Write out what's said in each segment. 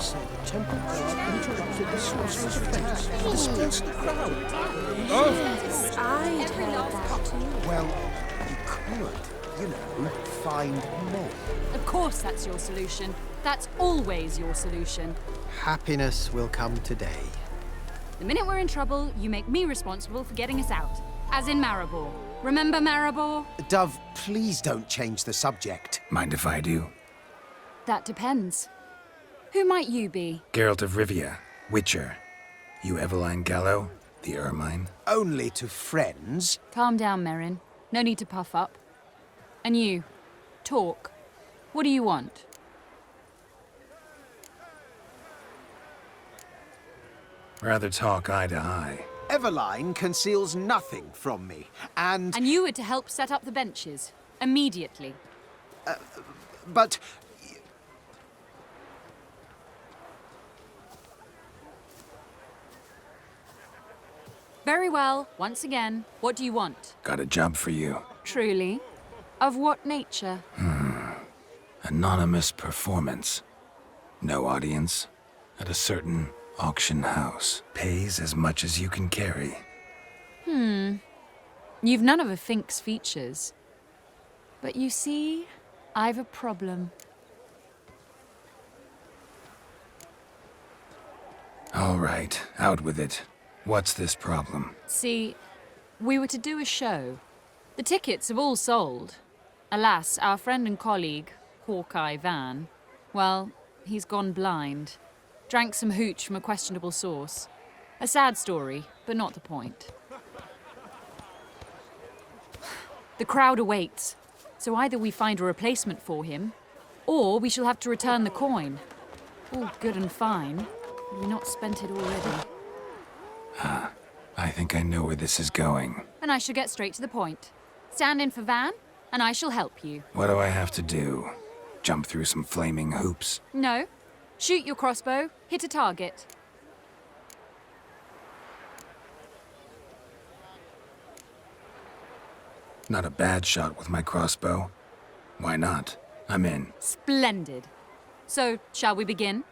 say the temple guard interrupted the sorcerer's fate, dispersed the crowd. Yes, I'd heard that too. Well, you could, find more. Of course that's your solution. That's always your solution. Happiness will come today. The minute we're in trouble, you make me responsible for getting us out. As in Maribor. Remember Maribor? Dove, please don't change the subject. Mind if I do? That depends. Who might you be? Geralt of Rivia, Witcher. You Eveline Gallo, the Ermine. Only to friends. Calm down, Merrin. No need to puff up. And you, talk. What do you want? Rather talk eye to eye. Eveline conceals nothing from me, and... And you were to help set up the benches. Immediately. But... Very well. Once again, what do you want? Got a job for you. Truly? Of what nature? Anonymous performance. No audience. At a certain auction house. Pays as much as you can carry. You've none of a Fink's features. But you see, I've a problem. All right, out with it. What's this problem? See, we were to do a show. The tickets have all sold. Alas, our friend and colleague, Hawkeye Van, well, he's gone blind. Drank some hooch from a questionable source. A sad story, but not the point. The crowd awaits, so either we find a replacement for him, or we shall have to return the coin. All good and fine, but we've not spent it already. I think I know where this is going. And I shall get straight to the point. Stand in for Van, and I shall help you. What do I have to do? Jump through some flaming hoops? No. Shoot your crossbow, hit a target. Not a bad shot with my crossbow. Why not? I'm in. Splendid. So, shall we begin?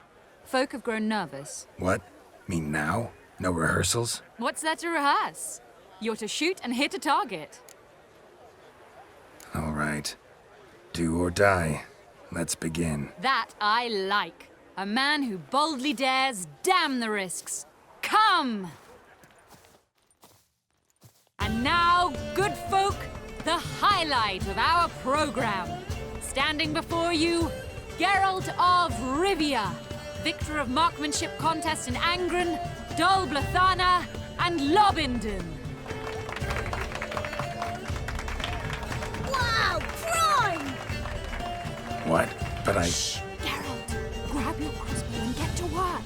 Folk have grown nervous. What? Mean now? No rehearsals? What's there to rehearse? You're to shoot and hit a target. All right. Do or die. Let's begin. That I like. A man who boldly dares, damn the risks. Come! And now, good folk, the highlight of our program. Standing before you, Geralt of Rivia, victor of marksmanship contests in Angren, Dol Blathana, and Lobindon. Wow, prime! What? But I... Shh, Geralt, grab your crossbow and get to work.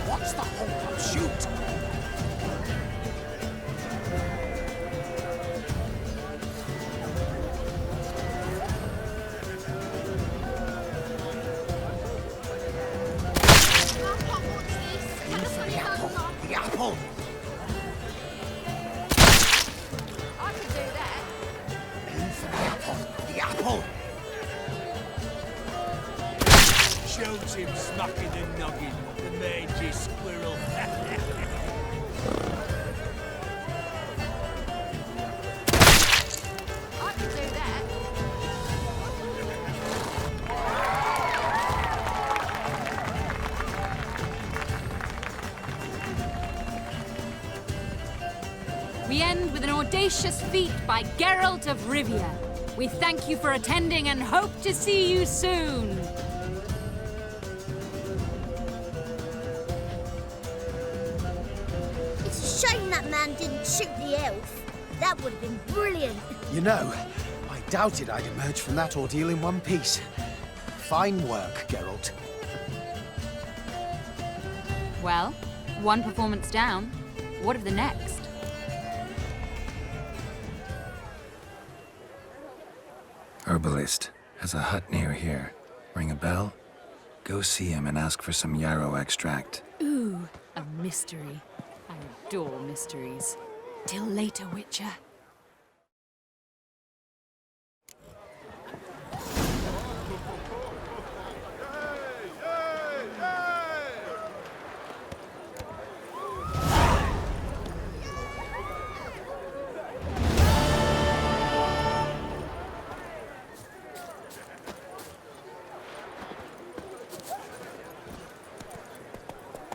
What's the hold-up? Shoot! The apple! I can do that. Aim for the apple! The apple! Shows him smacking the noggin, the mangy squirrel. I can do that. We end with an audacious feat by Geralt of Rivia. We thank you for attending and hope to see you soon. It's a shame that man didn't shoot the elf. That would have been brilliant. You know, I doubted I'd emerge from that ordeal in one piece. Fine work, Geralt. Well, one performance down. What of the next? Herbalist has a hut near here. Ring a bell? Go see him and ask for some yarrow extract. Ooh, a mystery. I adore mysteries. Till later, Witcher.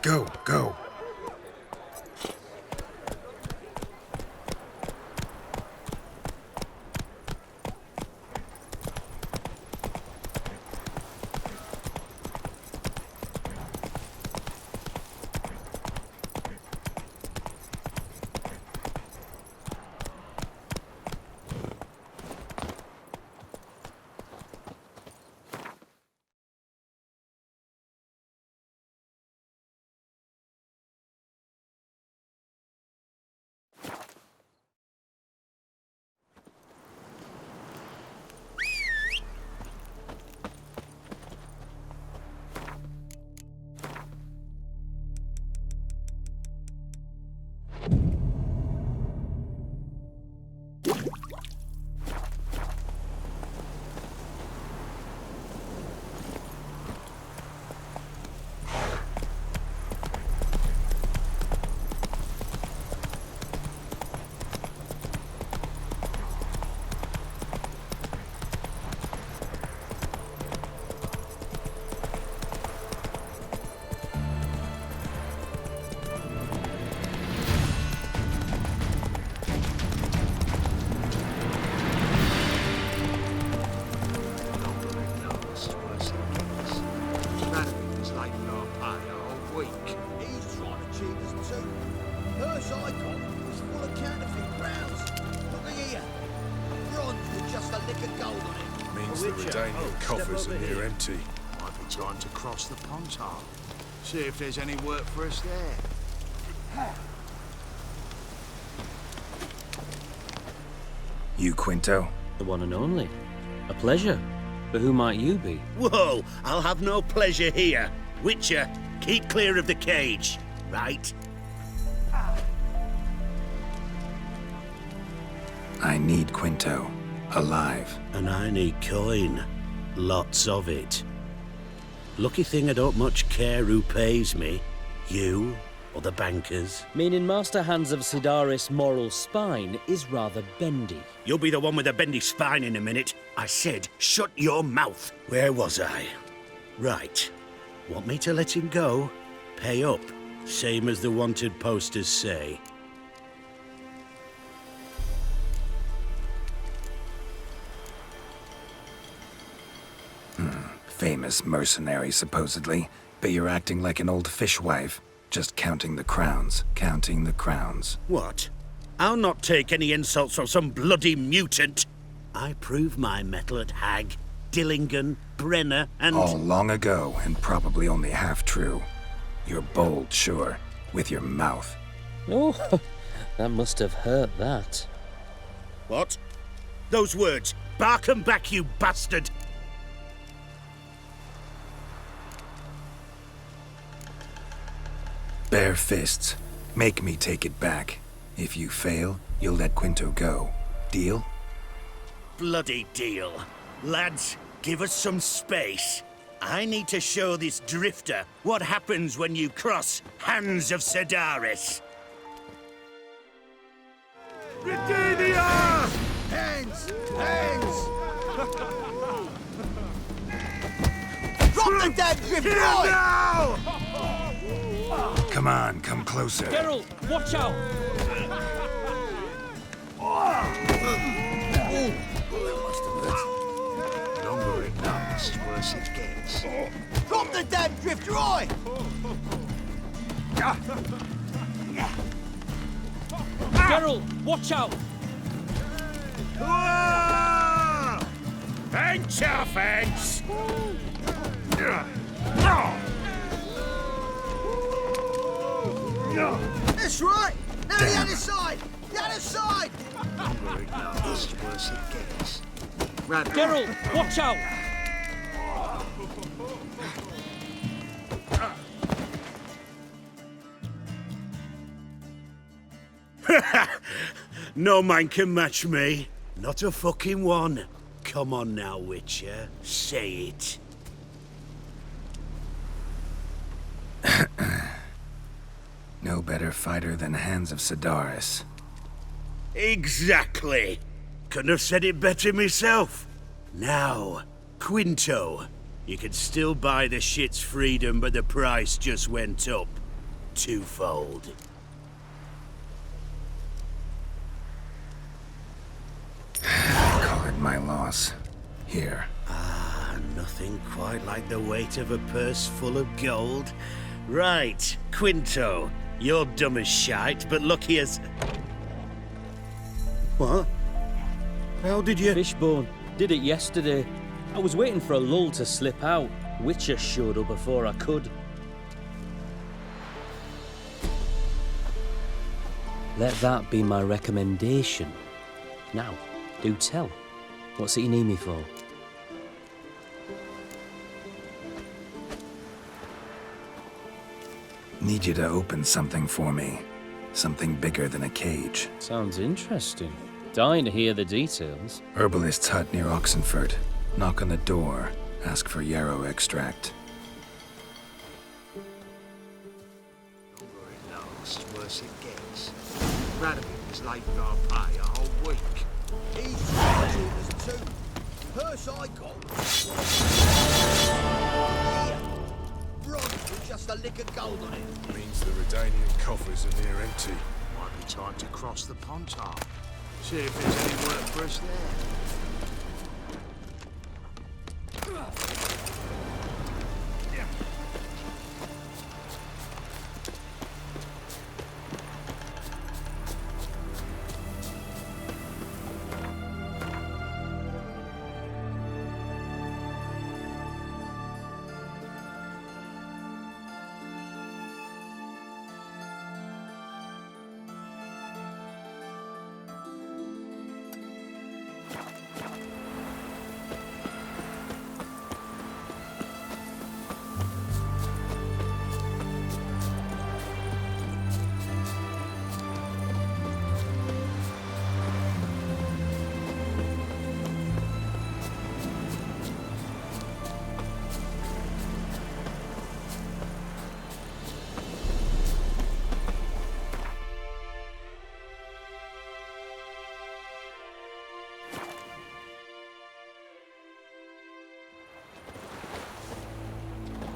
Go, go. Coffers are near empty. Might be time to cross the pontar. See if there's any work for us there. You, Quinto? The one and only. A pleasure. But who might you be? Whoa! I'll have no pleasure here. Witcher, keep clear of the cage, right? I need Quinto. Alive. And I need coin. Lots of it. Lucky thing I don't much care who pays me. You or the bankers. Meaning Master Hans of Sidaris' moral spine is rather bendy. You'll be the one with the bendy spine in a minute. I said, shut your mouth. Where was I? Right. Want me to let him go? Pay up. Same as the wanted posters say. Famous mercenary, supposedly. But you're acting like an old fishwife. Just counting the crowns. Counting the crowns. What? I'll not take any insults from some bloody mutant. I prove my mettle at Hag, Dillingen, Brenner, and... All long ago, and probably only half true. You're bold, sure. With your mouth. Oh, that must have hurt, that. What? Those words. Bark 'em back, you bastard! Bare fists. Make me take it back. If you fail, you'll let Quinto go. Deal? Bloody deal. Lads, give us some space. I need to show this drifter what happens when you cross Hands of Sidaris. Britannia! Hands! Hands! Drop the dead drift right! Now! Come on, come closer. Geralt, watch out! Longer it lasts, worse it gets. Drop the damn drift right! Geralt, watch out! Fence our fence! That's right! Now the other side! The other side! Longer it lasts, worse it gets. Geralt, watch out! No man can match me. Not a fucking one. Come on now, Witcher. Say it. No better fighter than Hands of Sidaris. Exactly. Couldn't have said it better myself. Now, Quinto. You can still buy the shit's freedom, but the price just went up. twofold. Call it my loss. Here. Ah, nothing quite like the weight of a purse full of gold. Right, Quinto, you're dumb as shite, but lucky as... What? How did you... Fishbone. Did it yesterday. I was waiting for a lull to slip out. Witcher showed up before I could. Let that be my recommendation. Now, do tell. What's it you need me for? Need you to open something for me. Something bigger than a cage. Sounds interesting. Dying to hear the details. Herbalist's hut near Oxenfurt. Knock on the door. Ask for yarrow extract. The longer it lasts, worse it gets. Radovich was late with our pay a whole week. He's us too. Purse I got. Here. Bronze with just a lick of gold on it. Means the Redanian coffers are near empty. Might be time to cross the Pontar. See if there's any work for us there.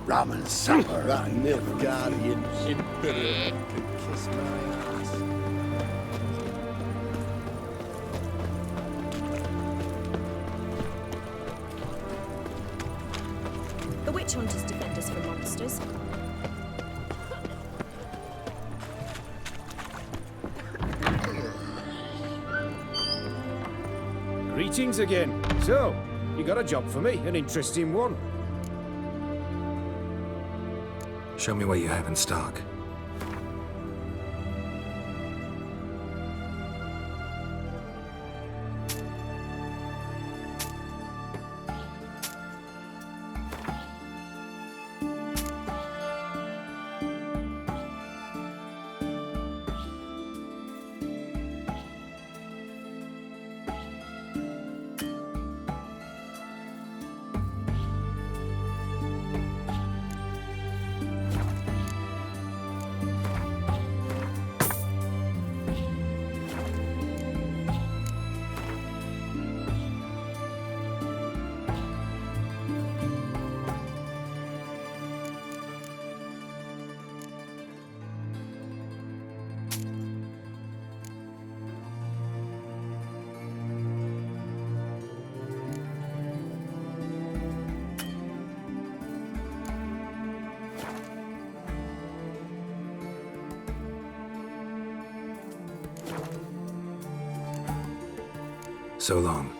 Rum and supper. Right, milk guardian. Kiss my ass. The witch hunters defend us from monsters. Greetings again. So, you got a job for me, an interesting one. Show me what you have in stock. So long.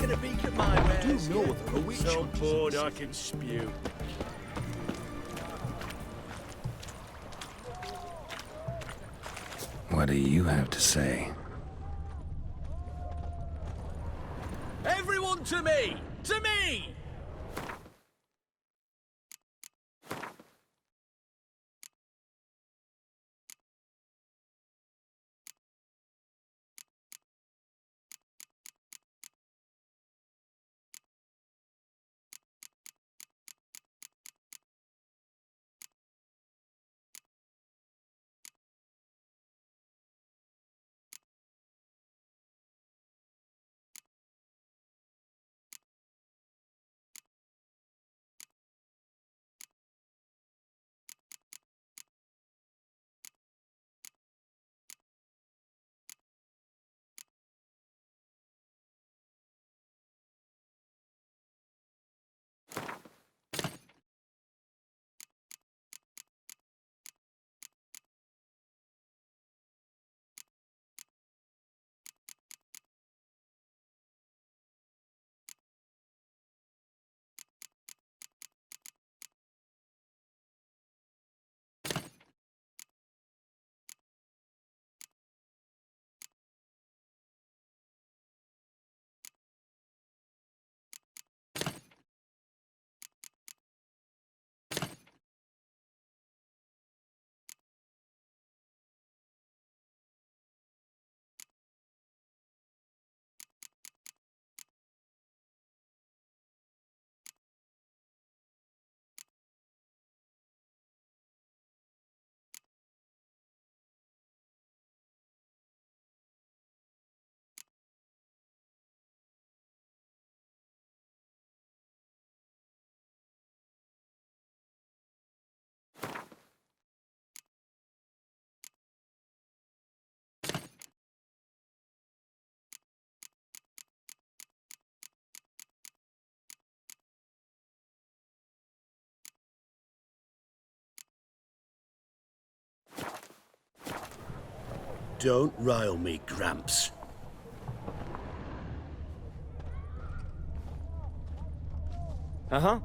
get a beak at my wares. Do know that a witch So hunt is bored in I can spew. What do you have to say? Everyone to me! To me! Don't rile me, Gramps. Uh-huh.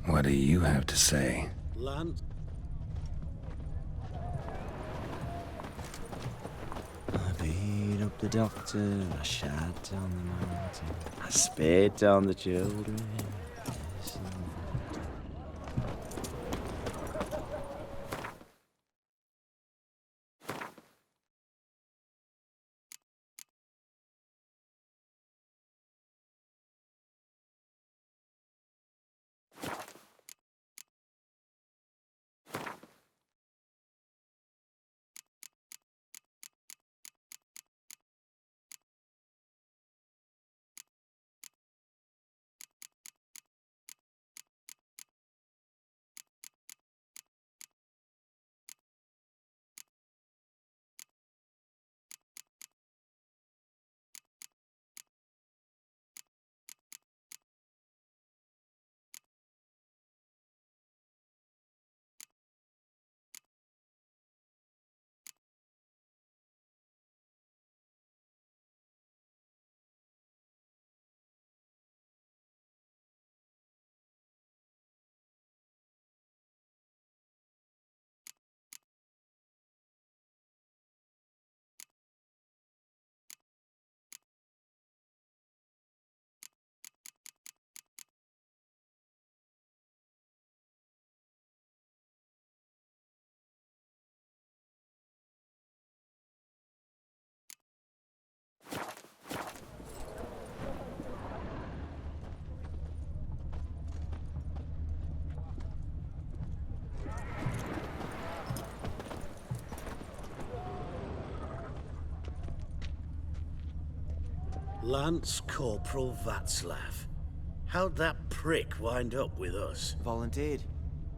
What do you have to say? Lance? I beat up the doctor, I shot down the mountain, I spit on the children. Lance Corporal Václav. How'd that prick wind up with us? Volunteered.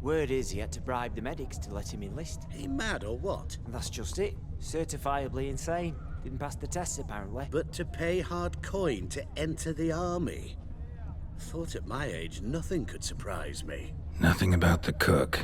Word is he had to bribe the medics to let him enlist. He mad or what? And that's just it. Certifiably insane. Didn't pass the tests, apparently. But to pay hard coin to enter the army? Thought at my age nothing could surprise me. Nothing about the cook.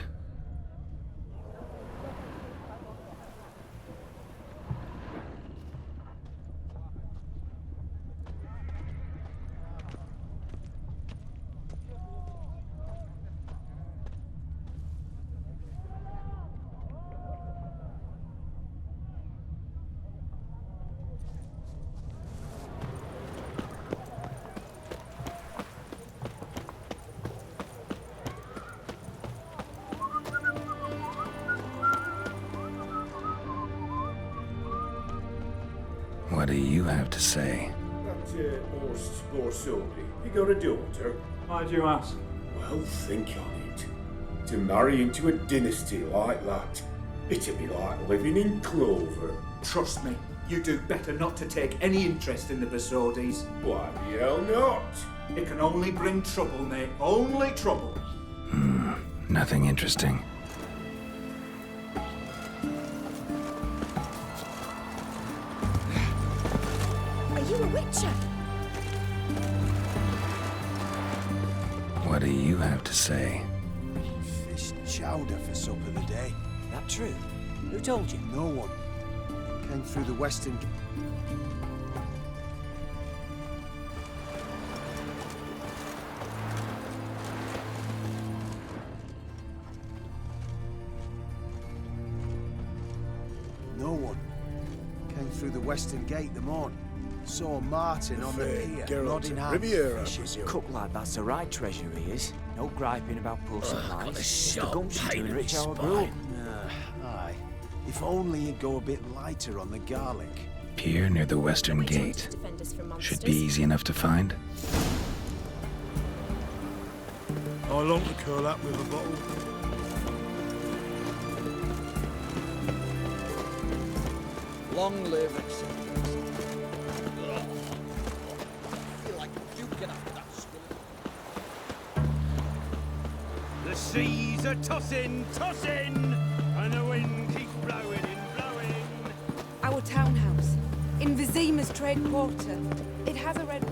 What do you have to say? That horse or somebody. You got a daughter? Why do you ask? Well, think on it. To marry into a dynasty like that, it'd be like living in clover. Trust me, you do better not to take any interest in the Besodis. Why the hell not? It can only bring trouble, mate. Only trouble. Nothing interesting. Are you a witcher? What do you have to say? Fish chowder for supper today. That true? Who told you? No one. Came through the western... No one. Came through the western gate the morning. Saw Martin on the pier, Geralt, nodding hands. Riviera, Cook like that's the right treasure he is. No griping about poor supplies. Just a sharp gumption pain to in enrich his our spine. group. Aye. If only he'd go a bit lighter on the garlic. Pier near the western Witch gate. hunters defend us from monsters. Should be easy enough to find. I long to curl up with a bottle. Long live acceptance. I feel like duking after that swim. The seas are tossing, tossing, and the wind keeps blowing and blowing. Our townhouse, in Vizima's trade quarter. It has a red...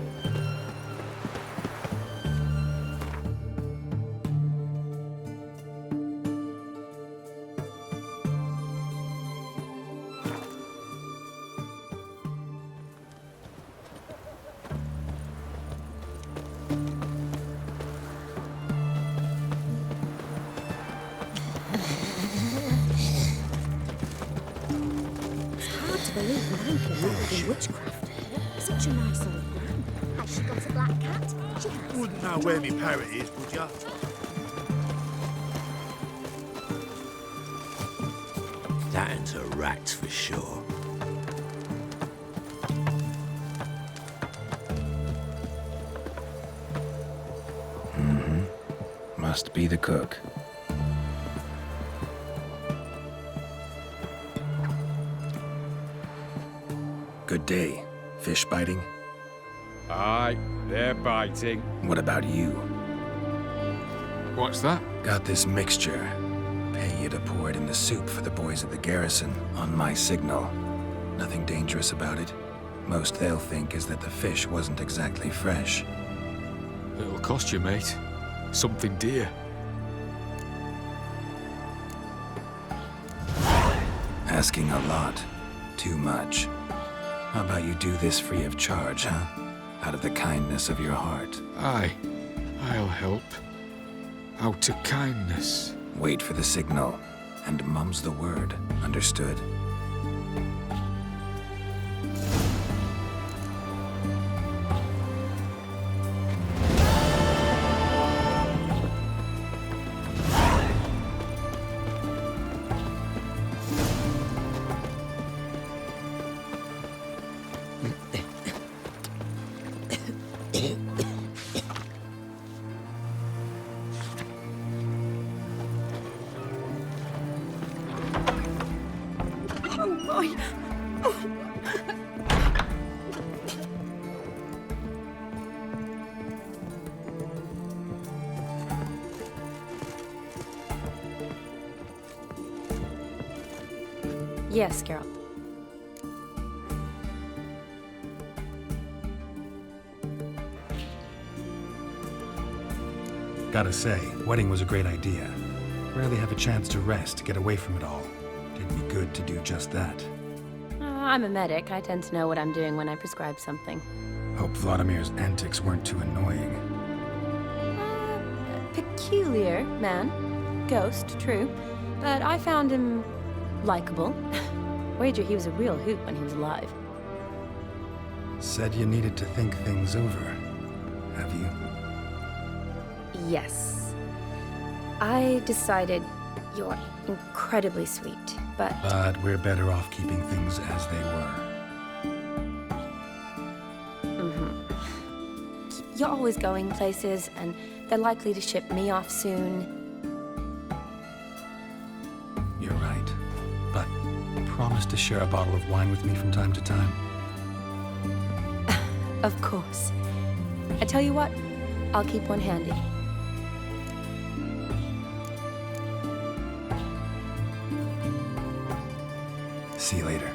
I believe man can work in witchcraft. Such a nice old man. Has she got a black cat? She has. Wouldn't know where my parrot is, would ya? That's a rat for sure. Must be the cook. Good day. Fish biting? Aye, they're biting. What about you? What's that? Got this mixture. Pay you to pour it in the soup for the boys at the garrison, on my signal. Nothing dangerous about it. Most they'll think is that the fish wasn't exactly fresh. It'll cost you, mate. Something dear. Asking a lot. Too much. How about you do this free of charge, huh? Out of the kindness of your heart. Aye, I'll help. Out of kindness. Wait for the signal, and mum's the word. Understood? Yes, Geralt. Gotta say, wedding was a great idea. Rarely have a chance to rest, get away from it all. Did me good to do just that. I'm a medic. I tend to know what I'm doing when I prescribe something. Hope Vladimir's antics weren't too annoying. Peculiar man. Ghost, true. But I found him likable. Wager he was a real hoot when he was alive. Said you needed to think things over. Have you? Yes. I decided you're incredibly sweet, but... But we're better off keeping things as they were. You're always going places, and they're likely to ship me off soon. You're right. But promise to share a bottle of wine with me from time to time. Of course. I tell you what, I'll keep one handy. See you later.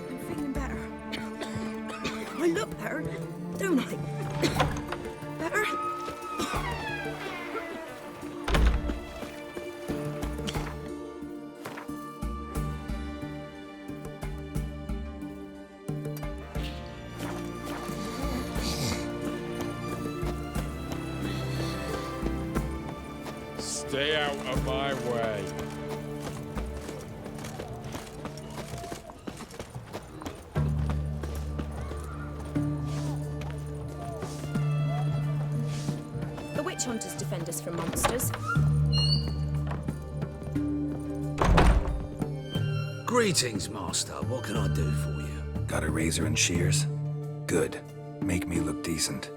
I'm feeling better. I look better, don't I? Better? Stay out of my way. The witch hunters defend us from monsters. Greetings, Master. What can I do for you? Got a razor and shears? Good. Make me look decent.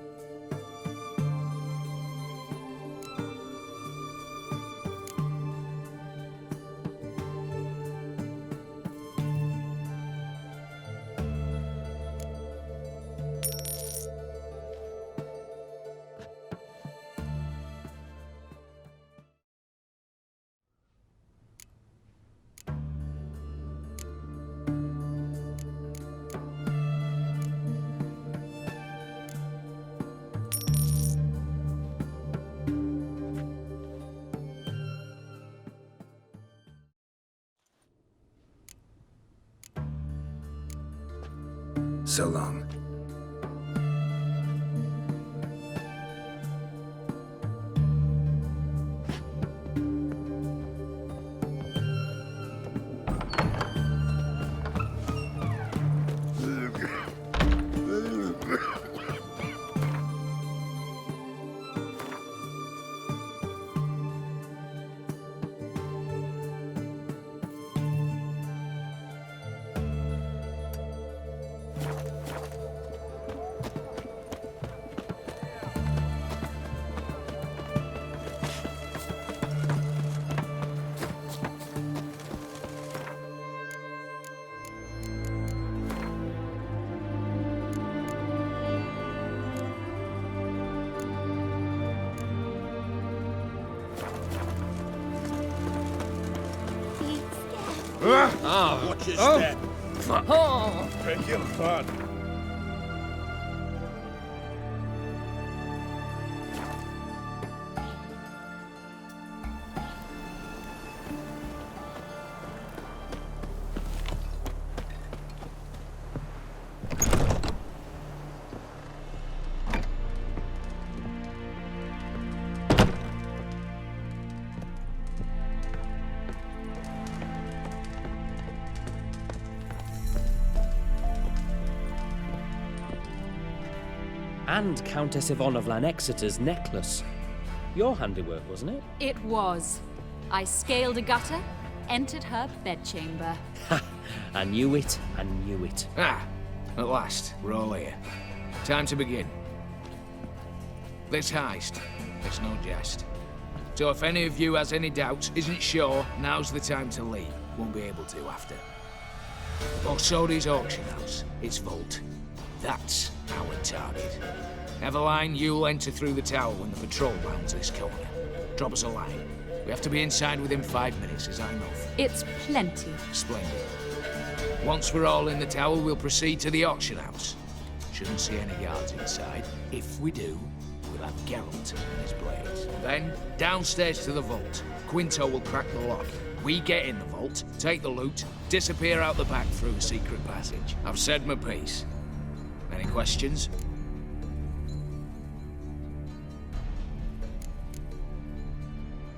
So long. Watch your step. Beg your pardon. And Countess Yvonne of Lanexeter's necklace. Your handiwork, wasn't it? It was. I scaled a gutter, entered her bedchamber. Ha! I knew it, I knew it. Ah, at last, we're all here. Time to begin. This heist, it's no jest. So if any of you has any doubts, isn't sure, now's the time to leave. Won't be able to after. Borsodi's auction house, its vault. That's our target. Eveline, you'll enter through the tower when the patrol rounds this corner. Drop us a line. We have to be inside within 5 minutes, is that enough? It's plenty. Splendid. Once we're all in the tower, we'll proceed to the auction house. Shouldn't see any guards inside. If we do, we'll have Geralt and his blades. Then, downstairs to the vault. Quinto will crack the lock. We get in the vault, take the loot, disappear out the back through a secret passage. I've said my piece. Any questions?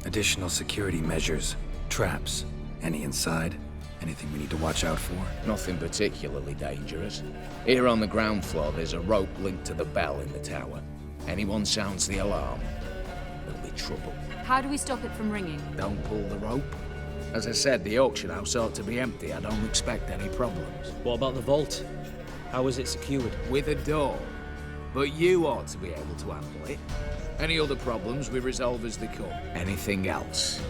Additional security measures, traps. Any inside? Anything we need to watch out for? Nothing particularly dangerous. Here on the ground floor, there's a rope linked to the bell in the tower. Anyone sounds the alarm, there'll be trouble. How do we stop it from ringing? Don't pull the rope. As I said, the auction house ought to be empty. I don't expect any problems. What about the vault? How is it secured? With a door. But you ought to be able to handle it. Any other problems we resolve as they come. Anything else?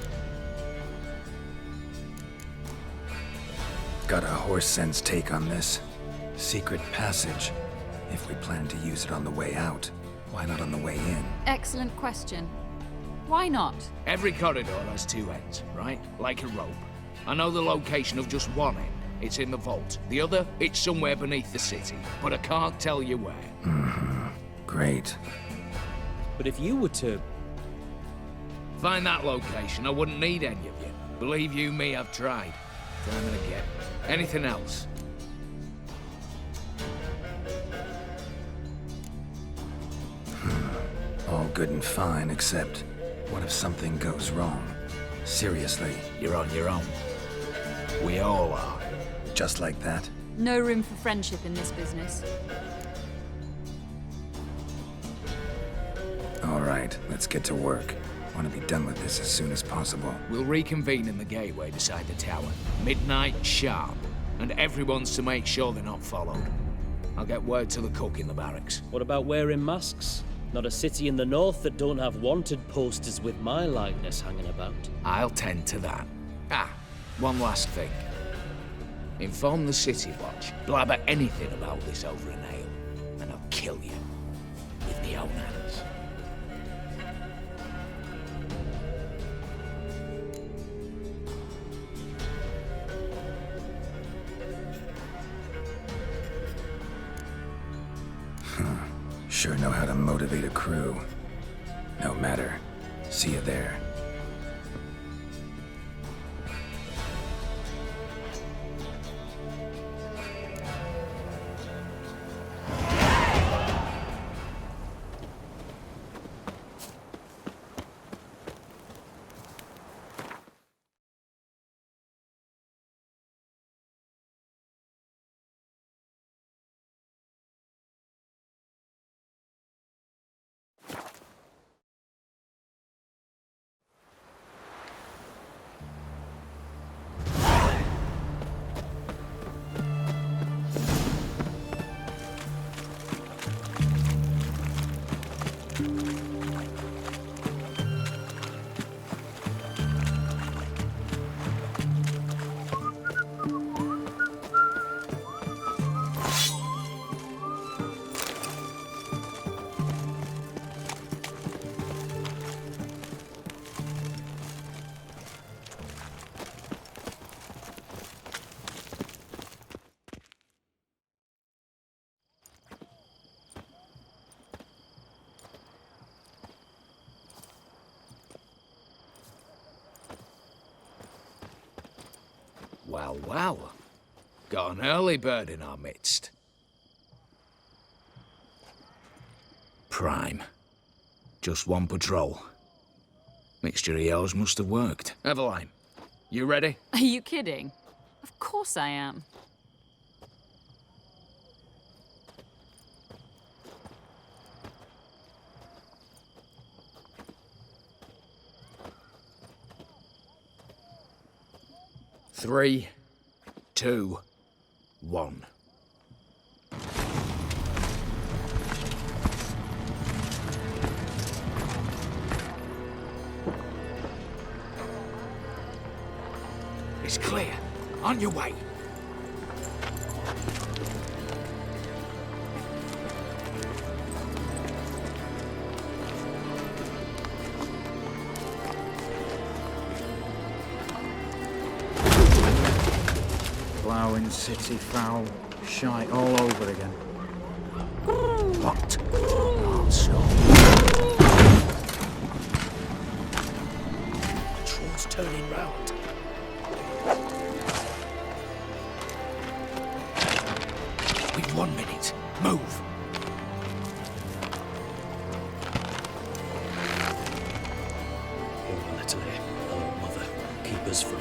Got a horse sense take on this. Secret passage. If we plan to use it on the way out, why not on the way in? Excellent question. Why not? Every corridor has two ends, right? Like a rope. I know the location of just one end. It's in the vault. The other, it's somewhere beneath the city. But I can't tell you where. Mm-hmm. Great. But if you were to... find that location, I wouldn't need any of you. Believe you me, I've tried. Time and again. Anything else? All good and fine, except... what if something goes wrong? Seriously. You're on your own. We all are. Just like that? No room for friendship in this business. All right, let's get to work. Want to be done with this as soon as possible. We'll reconvene in the gateway beside the tower. Midnight sharp. And everyone's to make sure they're not followed. I'll get word to the cook in the barracks. What about wearing masks? Not a city in the north that don't have wanted posters with my likeness hanging about. I'll tend to that. Ah, one last thing. Inform the City Watch. Blabber anything about this over an ale, and I'll kill you. With my own hands. Sure know how to motivate a crew. No matter. See you there. Well, well. Got an early bird in our midst. Prime. Just one patrol. Mixture of yours must have worked. Eveline, you ready? Are you kidding? Of course I am. Three, 2, 1. On your way. Ploughing city foul, shite all over again. What? Also. Patrol's turning round. We've 1 minute. Move. Oh, Natalie. Oh, mother. Keep us from...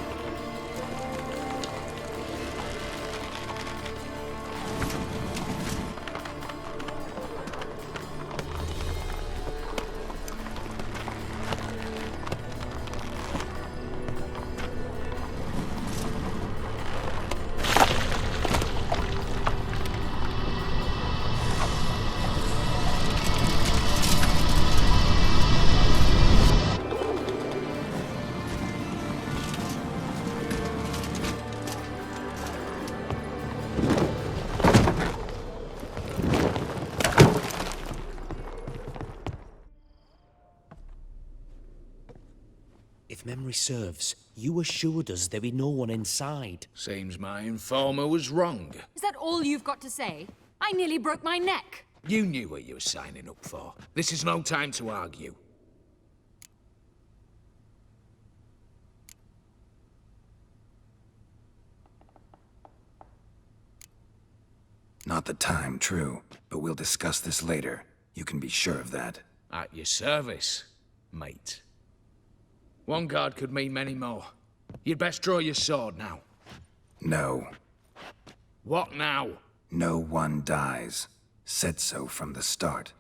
If memory serves, you assured us there be no one inside. Seems my informer was wrong. Is that all you've got to say? I nearly broke my neck. You knew what you were signing up for. This is no time to argue. Not the time, true. But we'll discuss this later. You can be sure of that. At your service, mate. One guard could mean many more. You'd best draw your sword now. No. What now? No one dies. Said so from the start.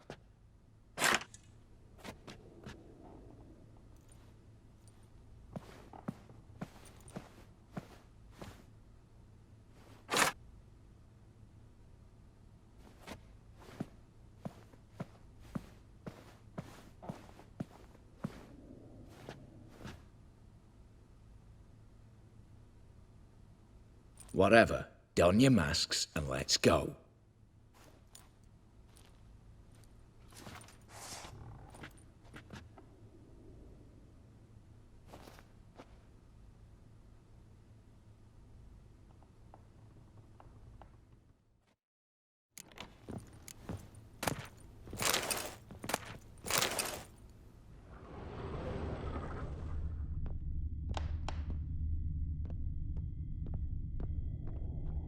Whatever. Don your masks and let's go.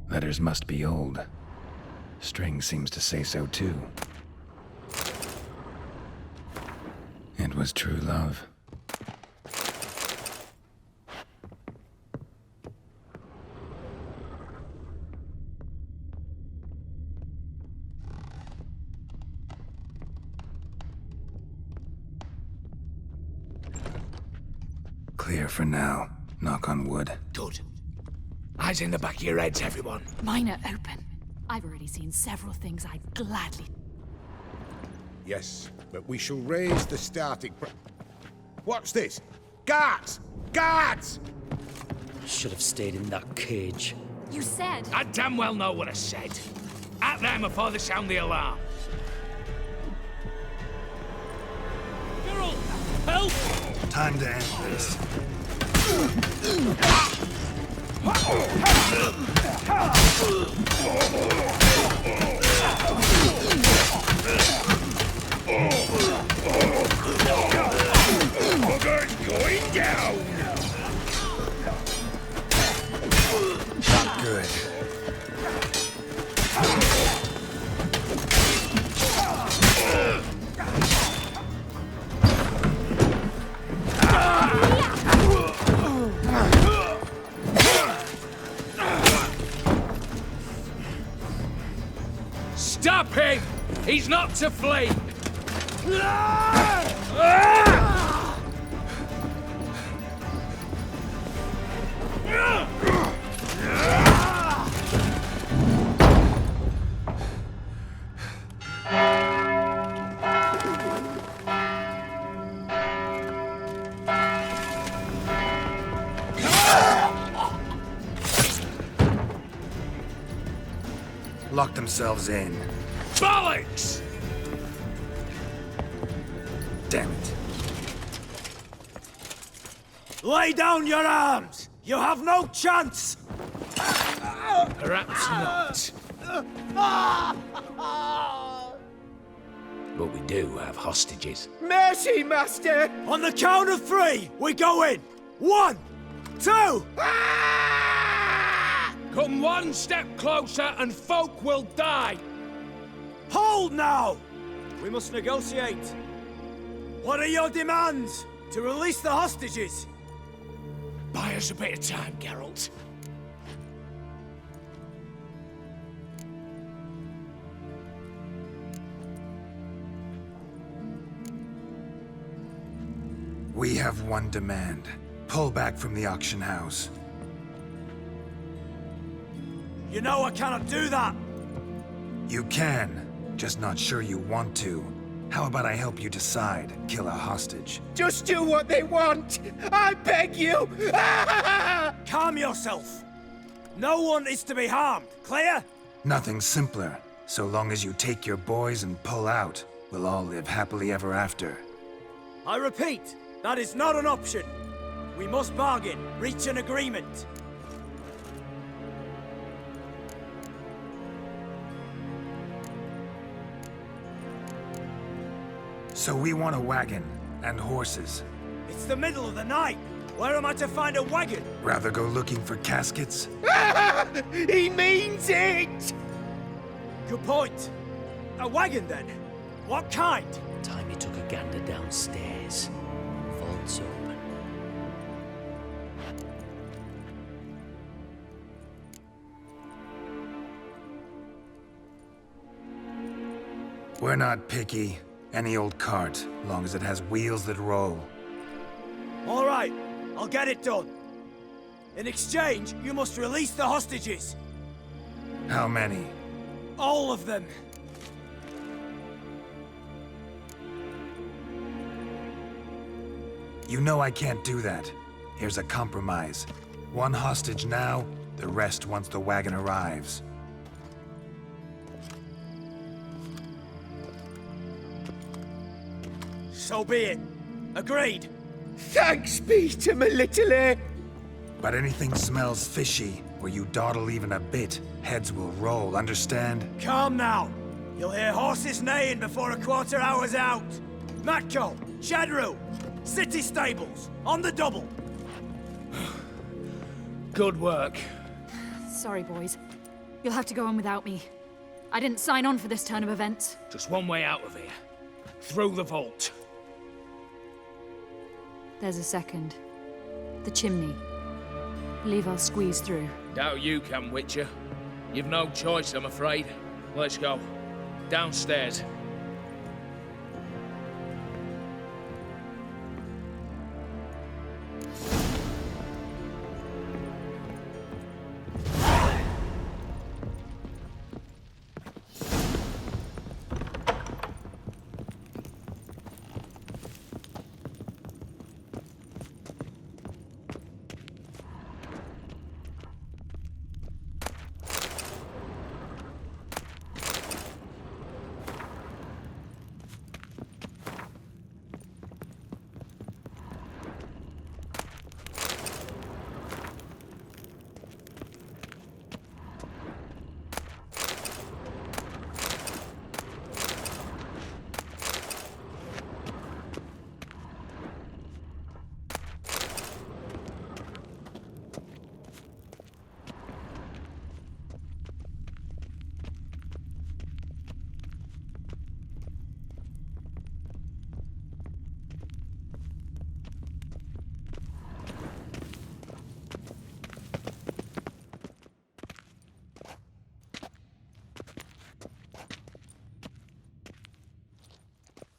Letters must be old. String seems to say so too. It was true love. Clear for now. Knock on wood. Good. Eyes in the back of your heads, everyone. Mine are open. I've already seen several things I'd gladly... Yes, but we shall raise the starting... What's this? Guards! Guards! Should have stayed in that cage. You said... I damn well know what I said. At them before they sound the alarm. Geralt! Help! Time to end this. Bugger's going down! Not good. Stop him! He's not to flee! Lock themselves in. Bollocks! Damn it. Lay down your arms! You have no chance! Perhaps not. But we do have hostages. Mercy, Master! On the count of 3, we go in! 1, 2! Come one step closer and folk will die! Hold now! We must negotiate. What are your demands? To release the hostages? Buy us a bit of time, Geralt. We have one demand. Pull back from the auction house. You know I cannot do that! You can, just not sure you want to. How about I help you decide? Kill a hostage. Just do what they want! I beg you! Calm yourself! No one is to be harmed, clear? Nothing simpler. So long as you take your boys and pull out, we'll all live happily ever after. I repeat, that is not an option. We must bargain, reach an agreement. So we want a wagon, and horses. It's the middle of the night. Where am I to find a wagon? Rather go looking for caskets? He means it! Good point. A wagon, then? What kind? Time he took a gander downstairs. Vault's open. We're not picky. Any old cart, long as it has wheels that roll. All right, I'll get it done. In exchange, you must release the hostages. How many? All of them. You know I can't do that. Here's a compromise. One hostage now, the rest once the wagon arrives. So be it. Agreed. Thanks be to my little But anything smells fishy, or you dawdle even a bit, heads will roll, understand? Calm now. You'll hear horses neighing before a quarter hour's out. Matco, Shadru, city stables, on the double. Good work. Sorry, boys. You'll have to go on without me. I didn't sign on for this turn of events. Just one way out of here. Through the vault. There's a second. The chimney. Believe I'll squeeze through. Doubt you can, Witcher. You've no choice, I'm afraid. Let's go. Downstairs.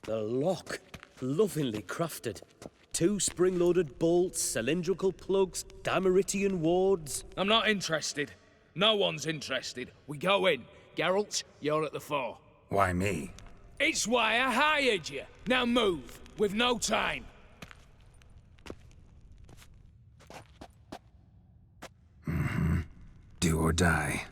The lock. Lovingly crafted. 2 spring-loaded bolts, cylindrical plugs, Dameritian wards. I'm not interested. No one's interested. We go in. Geralt, you're at the fore. Why me? It's why I hired you. Now move. We've no time. Do or die.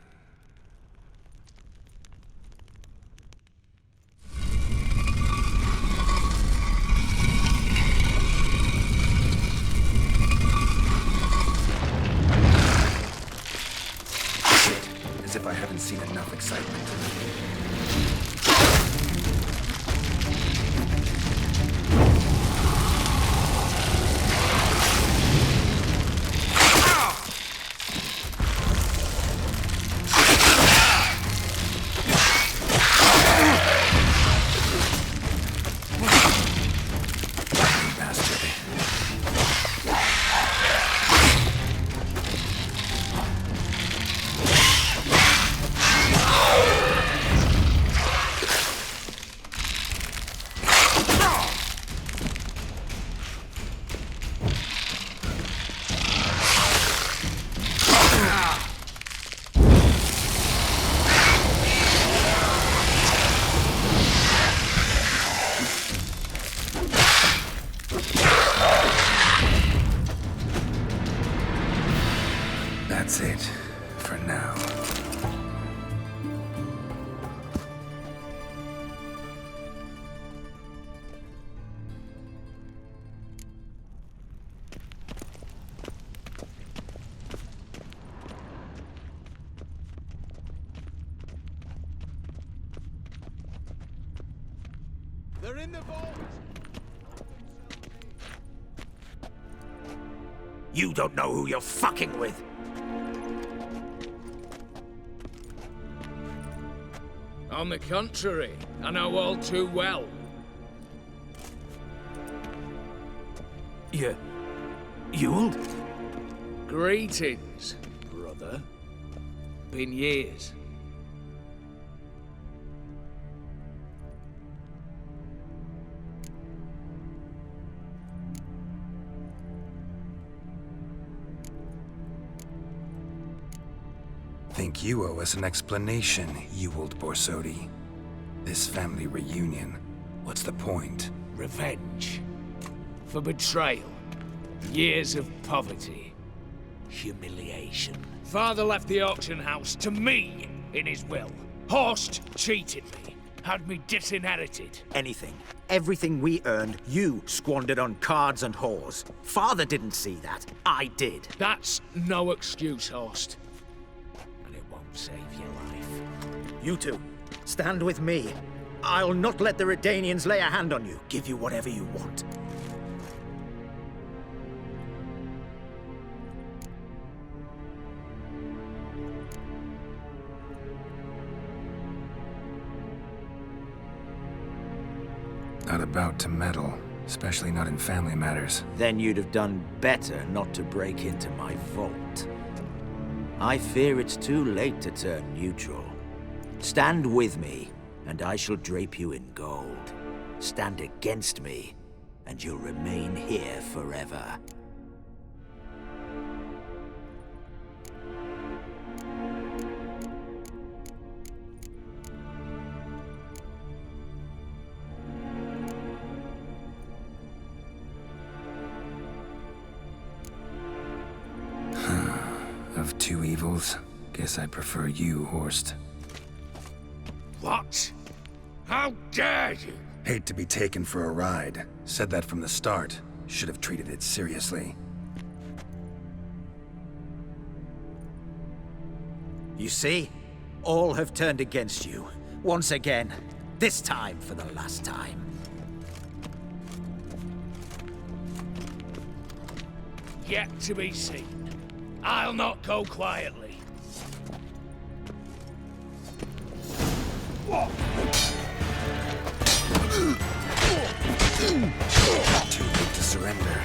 That's it, for now. They're in the vault! You don't know who you're fucking with. On the contrary, I know all too well. Ewald? Greetings, brother. Been years. Think you owe us an explanation, Ewald Borsodi. This family reunion, what's the point? Revenge. For betrayal. Years of poverty. Humiliation. Father left the auction house to me in his will. Horst cheated me. Had me disinherited. Anything. Everything we earned, you squandered on cards and whores. Father didn't see that. I did. That's no excuse, Horst. And it won't save your life. You two, stand with me. I'll not let the Redanians lay a hand on you. Give you whatever you want. Not about to meddle, especially not in family matters. Then you'd have done better not to break into my vault. I fear it's too late to turn neutral. Stand with me, and I shall drape you in gold. Stand against me, and you'll remain here forever. Of two evils, guess I prefer you, Horst. What? How dare you? Hate to be taken for a ride. Said that from the start. Should have treated it seriously. You see? All have turned against you. Once again. This time for the last time. Yet to be seen. I'll not go quietly. Too late to surrender.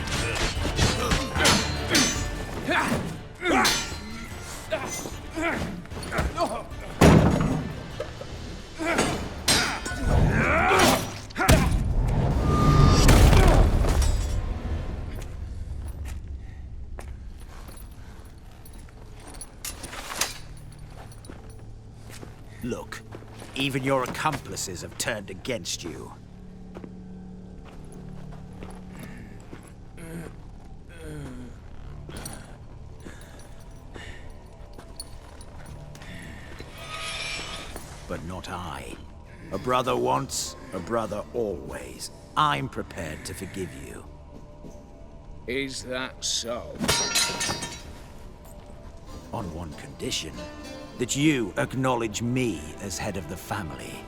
Look, even your accomplices have turned against you. But not I. A brother once, a brother always. I'm prepared to forgive you. Is that so? On one condition. That you acknowledge me as head of the family.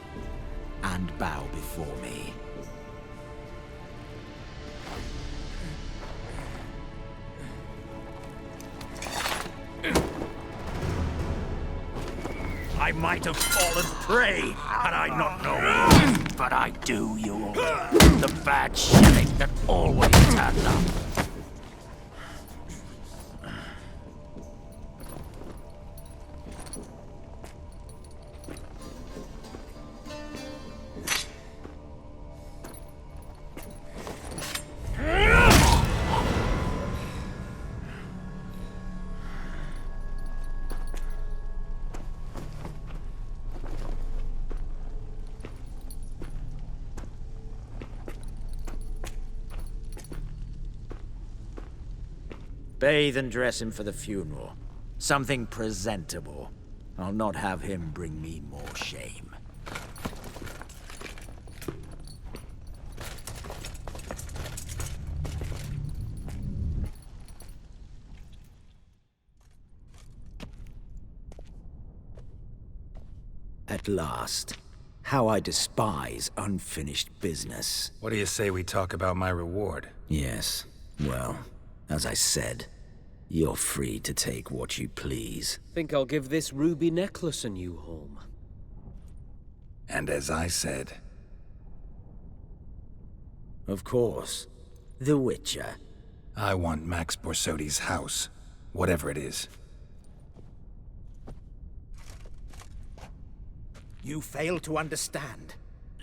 And bow before me. I might have fallen prey had I not known. But I do, you. The bad shilling that always turned up. Bathe and dress him for the funeral. Something presentable. I'll not have him bring me more shame. At last. How I despise unfinished business. What do you say we talk about my reward? Yes. Well, as I said, you're free to take what you please. Think I'll give this ruby necklace a new home. And as I said... Of course. The Witcher. I want Max Borsodi's house. Whatever it is. You fail to understand.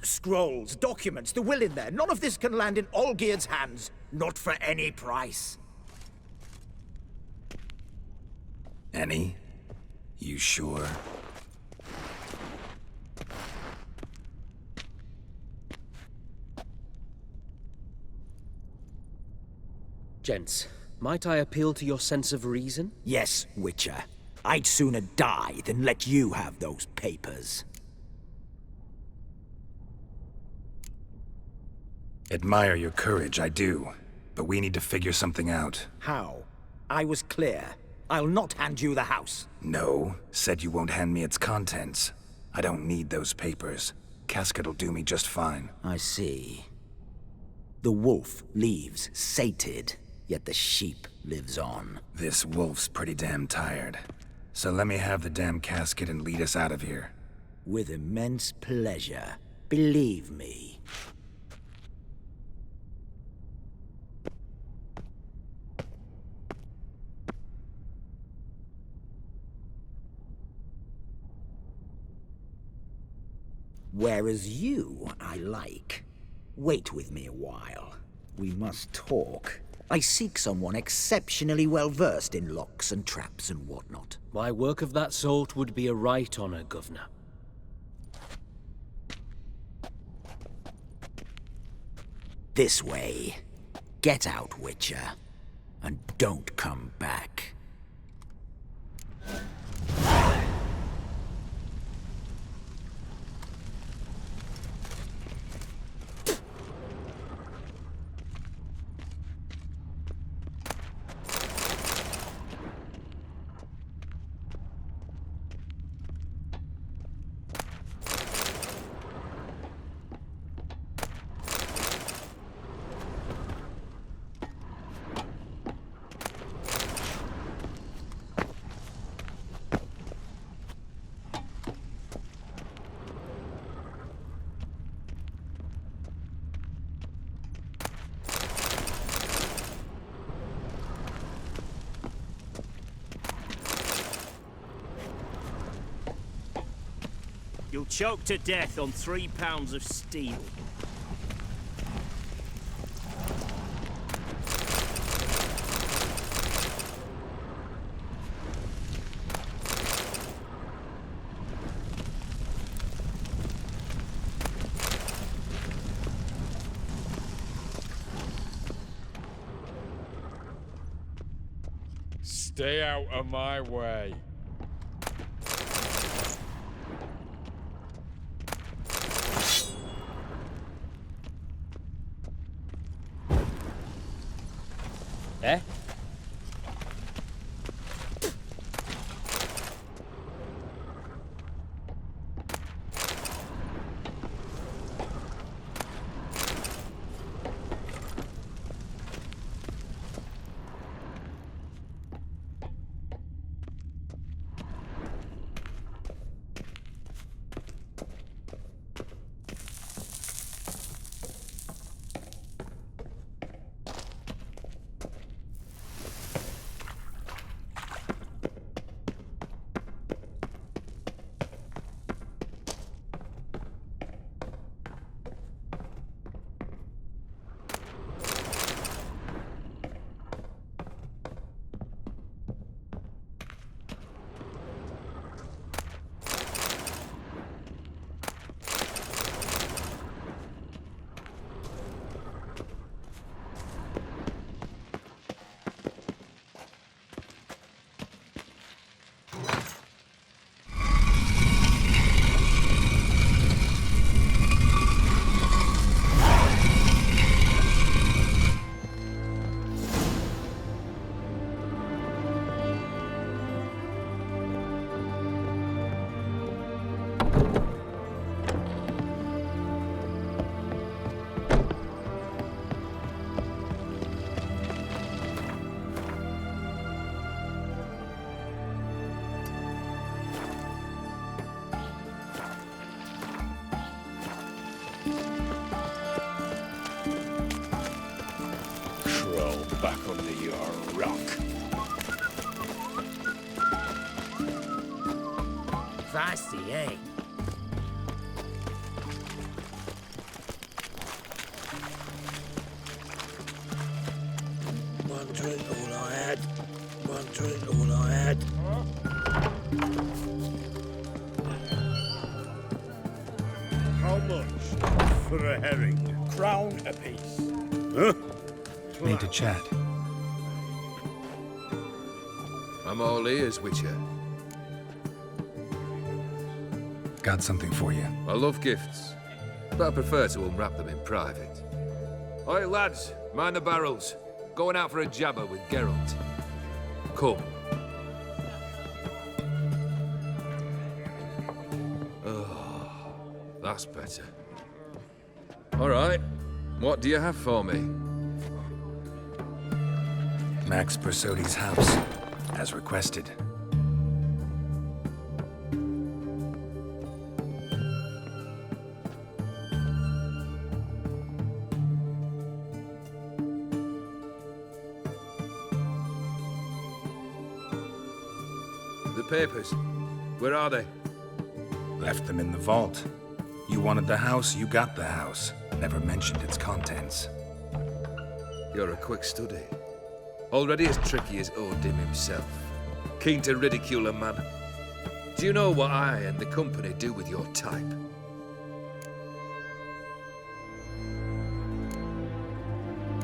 Scrolls, documents, the will in there. None of this can land in Olgierd's hands. Not for any price. Any? You sure? Gents, might I appeal to your sense of reason? Yes, Witcher. I'd sooner die than let you have those papers. Admire your courage, I do. But we need to figure something out. How? I was clear. I'll not hand you the house. No, said you won't hand me its contents. I don't need those papers. Casket'll do me just fine. I see. The wolf leaves sated, yet the sheep lives on. This wolf's pretty damn tired. So let me have the damn casket and lead us out of here. With immense pleasure. Believe me. Whereas you, I like. Wait with me a while. We must talk. I seek someone exceptionally well-versed in locks and traps and whatnot. My work of that sort would be a right honor, Governor. This way. Get out, Witcher. And don't come back. You'll choke to death on 3 pounds of steel. Stay out of my way. Eh? Crawl back under your rock. Feisty, eh? One drink, all I had. One drink, all I had. How much for a herring? Crown apiece. Huh? Need to chat. I'm all ears, Witcher. Got something for you. I love gifts, but I prefer to unwrap them in private. Oi, lads, mind the barrels. Going out for a jabber with Geralt. Come. Oh, that's better. All right, what do you have for me? Max Bersodi's house, as requested. The papers, where are they? Left them in the vault. You wanted the house, you got the house. Never mentioned its contents. You're a quick study. Already as tricky as O'Dimm himself. Keen to ridicule a man. Do you know what I and the company do with your type?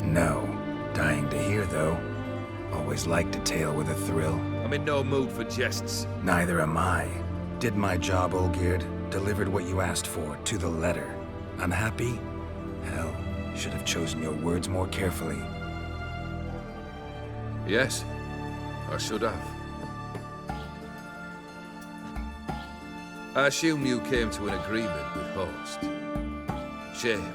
No. Dying to hear, though. Always liked a tale with a thrill. I'm in no mood for jests. Neither am I. Did my job, Olgierd. Delivered what you asked for, to the letter. Unhappy? Hell, should have chosen your words more carefully. Yes, I should have. I assume you came to an agreement with Horst. Shame.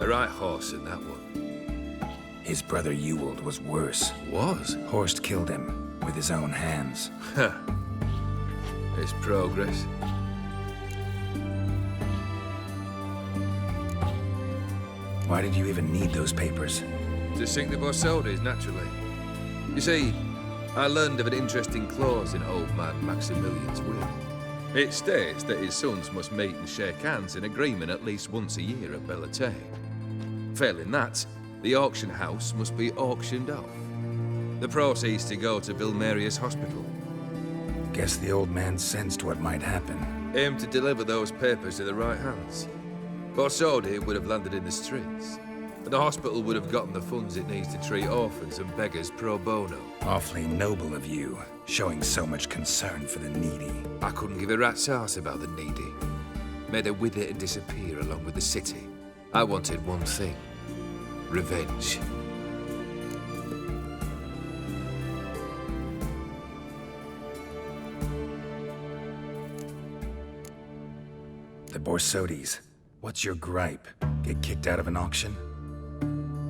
A right horse in that one. His brother Ewald was worse. Was? Horst killed him with his own hands. Huh. It's progress. Why did you even need those papers? To sink the Borsodis, naturally. You see, I learned of an interesting clause in old man Maximilian's will. It states that his sons must meet and shake hands in agreement at least once a year at Bellatane. Failing that, the auction house must be auctioned off. The proceeds to go to Vilmerius Hospital. Guess the old man sensed what might happen. Aimed to deliver those papers to the right hands. Borsodi would have landed in the streets. And the hospital would have gotten the funds it needs to treat orphans and beggars pro bono. Awfully noble of you, showing so much concern for the needy. I couldn't give a rat's ass about the needy. Made her wither and disappear along with the city. I wanted one thing. Revenge. The Borsodis. What's your gripe? Get kicked out of an auction?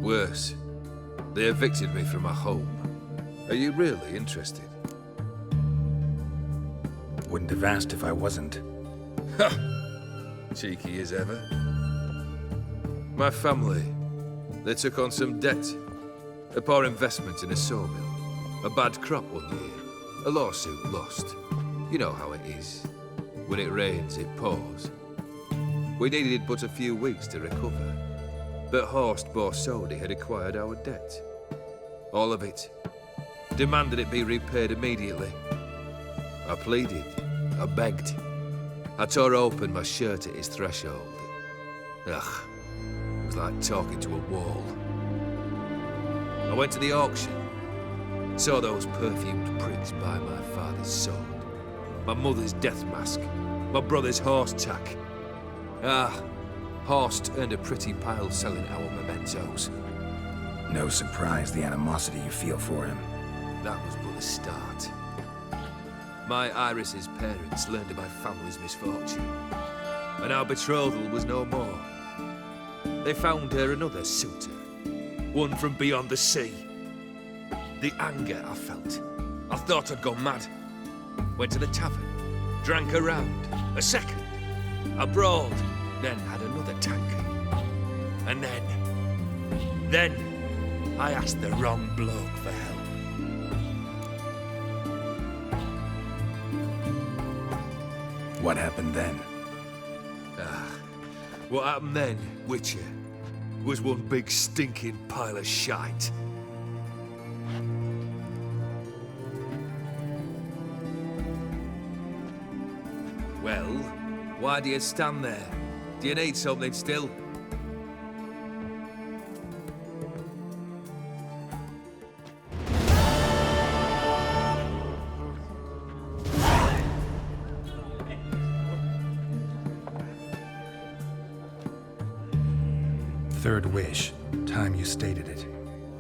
Worse. They evicted me from my home. Are you really interested? Wouldn't have asked if I wasn't. Ha! Cheeky as ever. My family, they took on some debt. A poor investment in a sawmill. A bad crop one year. A lawsuit lost. You know how it is. When it rains, it pours. We needed but a few weeks to recover. But Horst Borsodi had acquired our debt. All of it. Demanded it be repaid immediately. I pleaded. I begged. I tore open my shirt at his threshold. Ugh. It was like talking to a wall. I went to the auction. Saw those perfumed pricks buy my father's sword. My mother's death mask. My brother's horse tack. Ah, Horst earned a pretty pile selling our mementos. No surprise the animosity you feel for him. That was but the start. My Iris's parents learned of my family's misfortune, and our betrothal was no more. They found her another suitor, one from beyond the sea. The anger I felt, I thought I'd gone mad. Went to the tavern, drank a round, a second, a broad, then had another tank. And then, I asked the wrong bloke for help. What happened then? What happened then, Witcher, was one big stinking pile of shite. Well, why do you stand there? Do you need something still? Third wish. Time you stated it.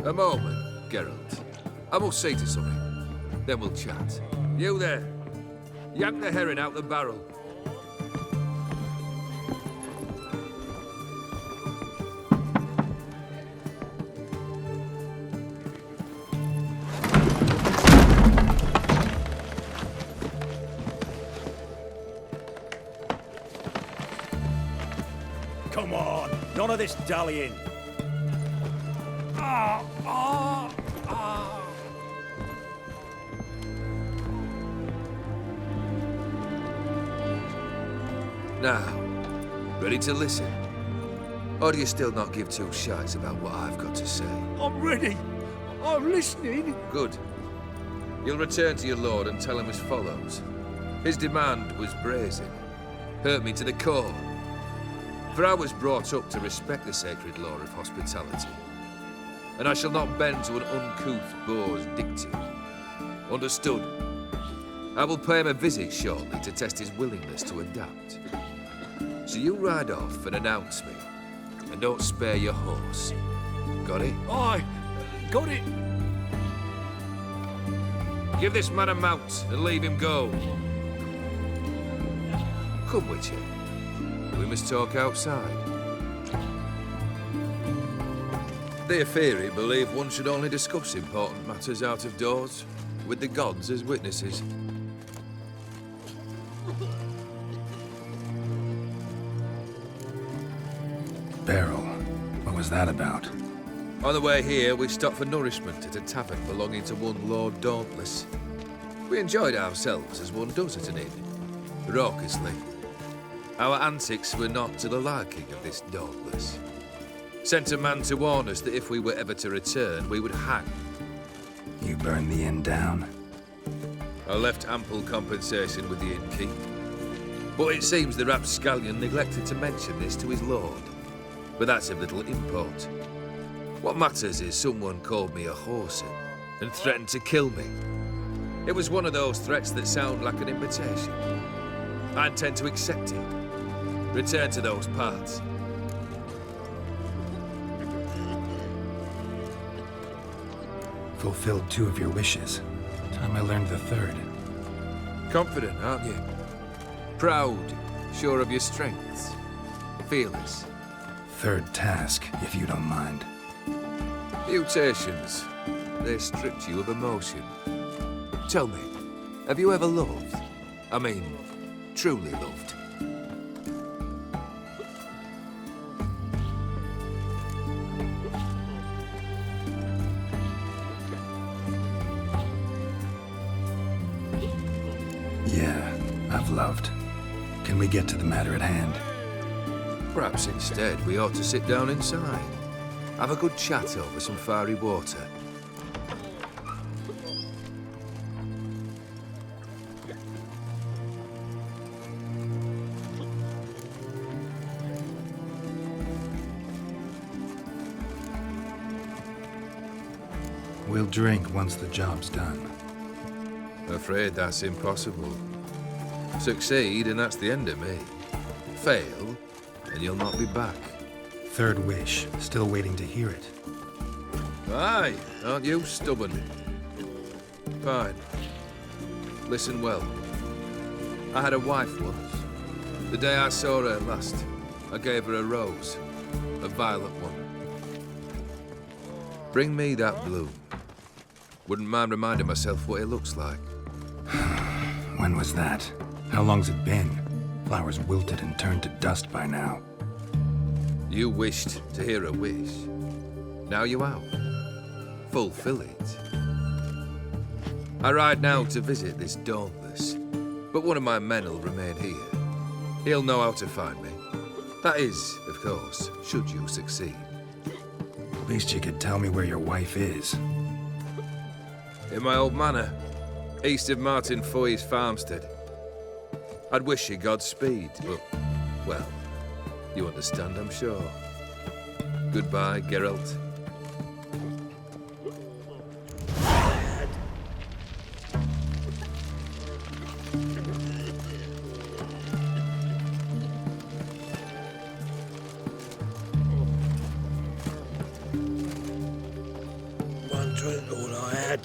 A moment, Geralt. I must see to something. Then we'll chat. You there. Yank the herring out the barrel. Come on, none of this dallying. Now, ready to listen? Or do you still not give two shites about what I've got to say? I'm ready. I'm listening. Good. You'll return to your lord and tell him as follows. His demand was brazen. Hurt me to the core. For I was brought up to respect the sacred law of hospitality. And I shall not bend to an uncouth boor's dictum. Understood? I will pay him a visit shortly to test his willingness to adapt. So you ride off and announce me. And don't spare your horse. Got it? Aye, got it. Give this man a mount and leave him go. Come, Witcher. We must talk outside. The Ofieri believe one should only discuss important matters out of doors, with the gods as witnesses. Barrel. What was that about? On the way here, we stopped for nourishment at a tavern belonging to one Lord Dauntless. We enjoyed ourselves as one does at an inn, raucously. Our antics were not to the liking of this Dauntless. Sent a man to warn us that if we were ever to return, we would hang. You burned the inn down? I left ample compensation with the innkeep. But it seems the rapscallion neglected to mention this to his lord. But that's of little import. What matters is someone called me a whoreson and threatened to kill me. It was one of those threats that sound like an invitation. I intend to accept it. Return to those parts. Fulfilled 2 of your wishes. Time I learned the 3rd. Confident, aren't you? Proud, sure of your strengths. Fearless. 3rd task, if you don't mind. Mutations. They stripped you of emotion. Tell me, have you ever loved? I mean, truly loved? Yeah, I've loved. Can we get to the matter at hand? Perhaps instead we ought to sit down inside. Have a good chat over some fiery water. We'll drink once the job's done. Afraid that's impossible. Succeed and that's the end of me. Fail and you'll not be back. 3rd wish, still waiting to hear it. Aye, aren't you stubborn? Fine. Listen well. I had a wife once. The day I saw her last, I gave her a rose. A violet one. Bring me that bloom. Wouldn't mind reminding myself what it looks like. When was that? How long's it been? Flowers wilted and turned to dust by now. You wished to hear a wish. Now you out. fulfill it. I ride now to visit this Dauntless, but one of my men will remain here. He'll know how to find me. That is, of course, should you succeed. At least you could tell me where your wife is. In my old manor, east of Martin Foy's farmstead. I'd wish you Godspeed, but, well, you understand, I'm sure. Goodbye, Geralt. One drink all I had.